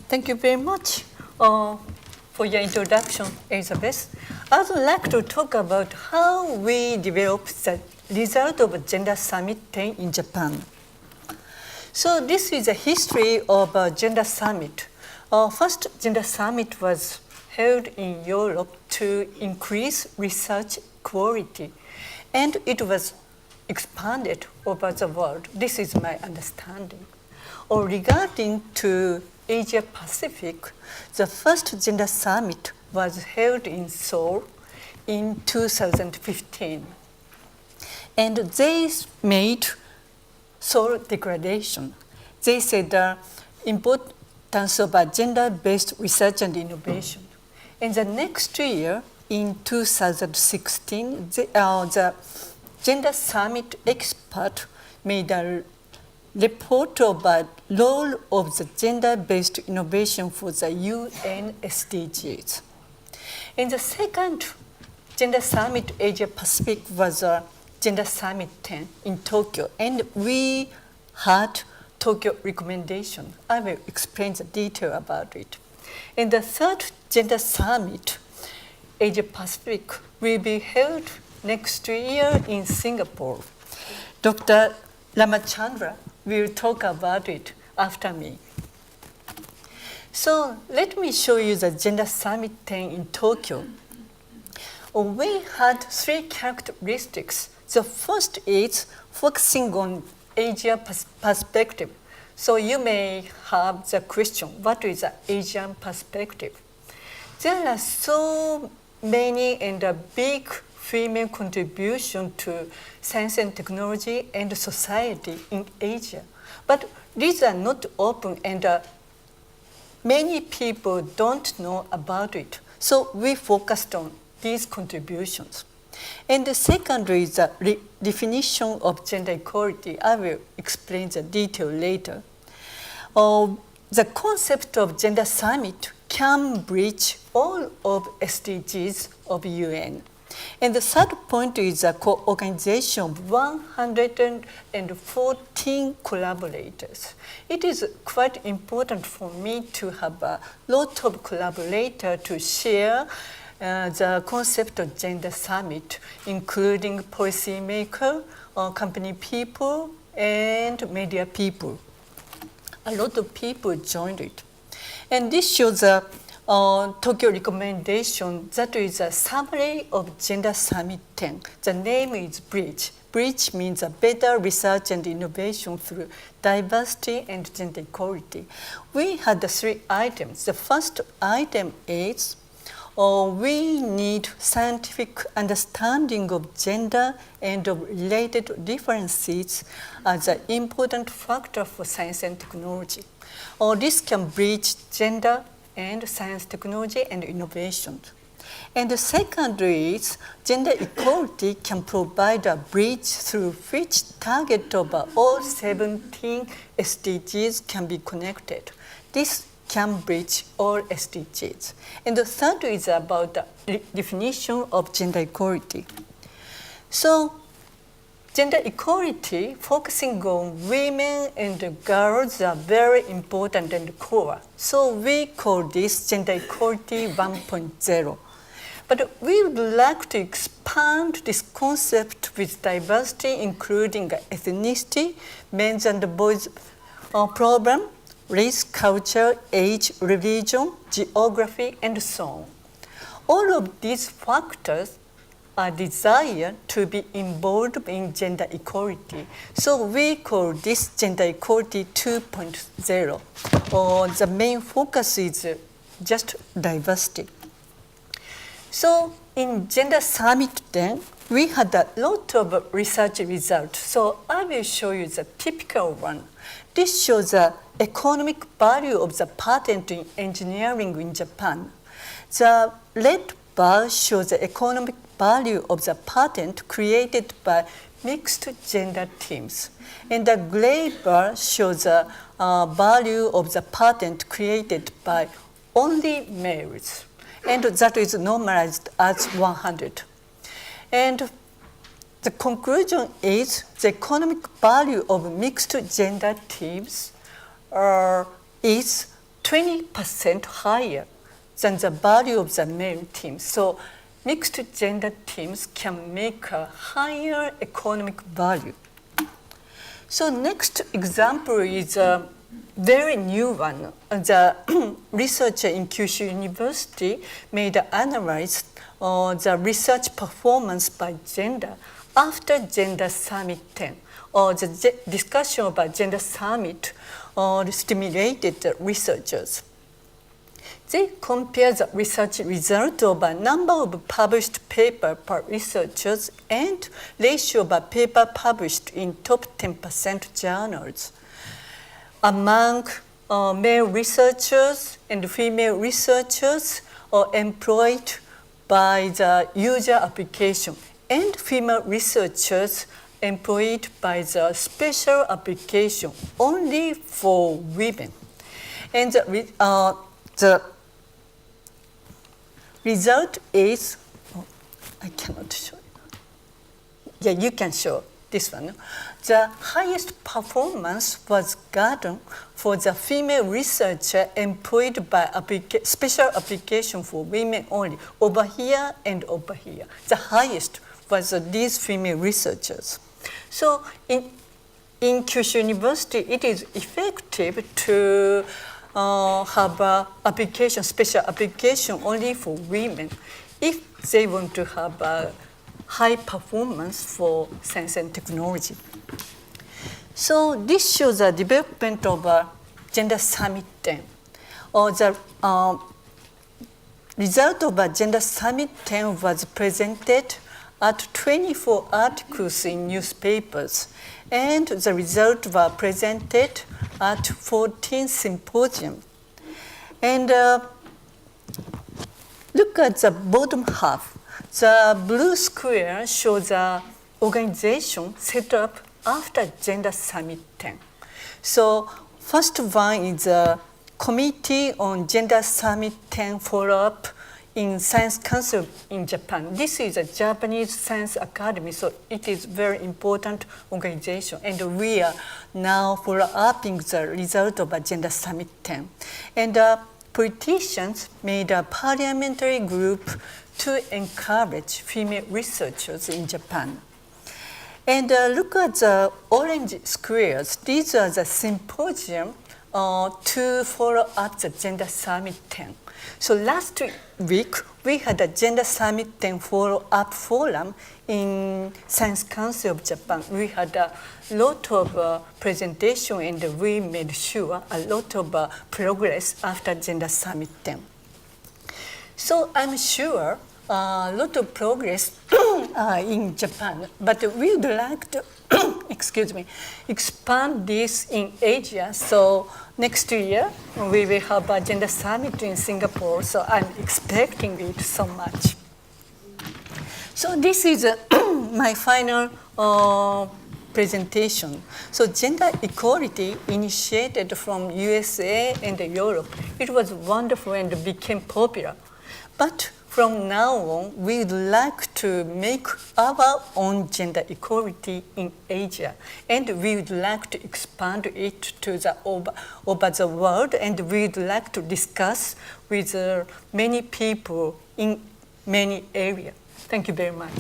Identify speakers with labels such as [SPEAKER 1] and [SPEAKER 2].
[SPEAKER 1] Thank you very much for your introduction, Elizabeth. I would like to talk about how we developed the result of Gender Summit 10 in Japan. So this is a history of a Gender Summit. First Gender Summit was held in Europe to increase research quality, and it was expanded over the world. This is my understanding. Regarding to Asia Pacific, the first Gender Summit was held in Seoul in 2015. And they made Seoul Declaration. They said the importance of gender-based research and innovation. And the next year, in 2016, the Gender Summit expert made a report about role of the gender-based innovation for the UN SDGs. And the second Gender Summit Asia Pacific was a Gender Summit 10 in Tokyo, and we had Tokyo recommendation. I will explain the detail about it. And the third Gender Summit Asia Pacific will be held next year in Singapore. Dr. Ramachandra will talk about it after me. So let me show you the Gender Summit 10 in Tokyo. We had three characteristics. The first is focusing on Asia perspective. So you may have the question, what is the Asian perspective? There are so many and a big female contribution to science and technology and society in Asia. But these are not open, and many people don't know about it. So we focused on these contributions. And the second is the definition of gender equality. I will explain the detail later. The concept of Gender Summit can bridge all of SDGs of UN. And the third point is a co-organization of 114 collaborators. It is quite important for me to have a lot of collaborators to share the concept of Gender Summit, including policymakers, company people, and media people. A lot of people joined it. And this shows a Tokyo recommendation that is a summary of Gender Summit 10. The name is Bridge. Bridge means a better research and innovation through diversity and gender equality. We had the three items. The first item is we need scientific understanding of gender and of related differences as an important factor for science and technology. This can bridge gender and science, technology, and innovation. And the second is gender equality can provide a bridge through which target of all 17 SDGs can be connected. This can bridge all SDGs. And the third is about the definition of gender equality. So gender equality, focusing on women and girls, are very important and core. So we call this Gender Equality 1.0. But we would like to expand this concept with diversity, including ethnicity, men's and boys' problem, race, culture, age, religion, geography, and so on. All of these factors are desired to be involved in gender equality. So we call this Gender Equality 2.0. The main focus is just diversity. So in Gender Summit 10, we had a lot of research results. So I will show you the typical one. This shows the economic value of the patent in engineering in Japan. The red bar shows the economic value of the patent created by mixed gender teams. And the gray bar shows the value of the patent created by only males. And that is normalized as 100. And the conclusion is the economic value of mixed gender teams is 20% higher than the value of the male team. So mixed gender teams can make a higher economic value. So next example is a very new one. The researcher in Kyushu University made an analysis of the research performance by gender after Gender Summit 10, or the discussion about Gender Summit stimulated the researchers. They compare the research result of a number of published papers per researchers and ratio of a paper published in top 10% journals. Among male researchers and female researchers employed by the user application and female researchers employed by the special application only for women. And the result is, I cannot show you. Yeah, you can show this one. The highest performance was gotten for the female researcher employed by special application for women only, over here and over here. The highest was these female researchers. So in Kyushu University, it is effective to have a special application only for women if they want to have a high performance for science and technology. So this shows the development of Gender Summit 10. The result of Gender Summit 10 was presented at 24 articles in newspapers, and the results were presented at 14 symposiums. And look at the bottom half. The blue square shows the organization set up after Gender Summit 10. So first one is a Committee on Gender Summit 10 follow-up in Science Council in Japan. This is a Japanese science academy, so it is very important organization. And we are now follow-upping the result of Gender Summit 10. And politicians made a parliamentary group to encourage female researchers in Japan. And look at the orange squares. These are the symposium to follow up the Gender Summit 10. So last week, we had a Gender Summit 10 follow-up forum in Science Council of Japan. We had a lot of presentation, and we made sure a lot of progress after Gender Summit 10. So I'm sure a lot of progress in Japan, but we would like to expand this in Asia. So next year, we will have a Gender Summit in Singapore, so I'm expecting it so much. So this is my final presentation. So gender equality initiated from USA and Europe. It was wonderful and became popular. But from now on, we would like to make our own gender equality in Asia, and we would like to expand it to over the world, and we would like to discuss with many people in many areas. Thank you very much.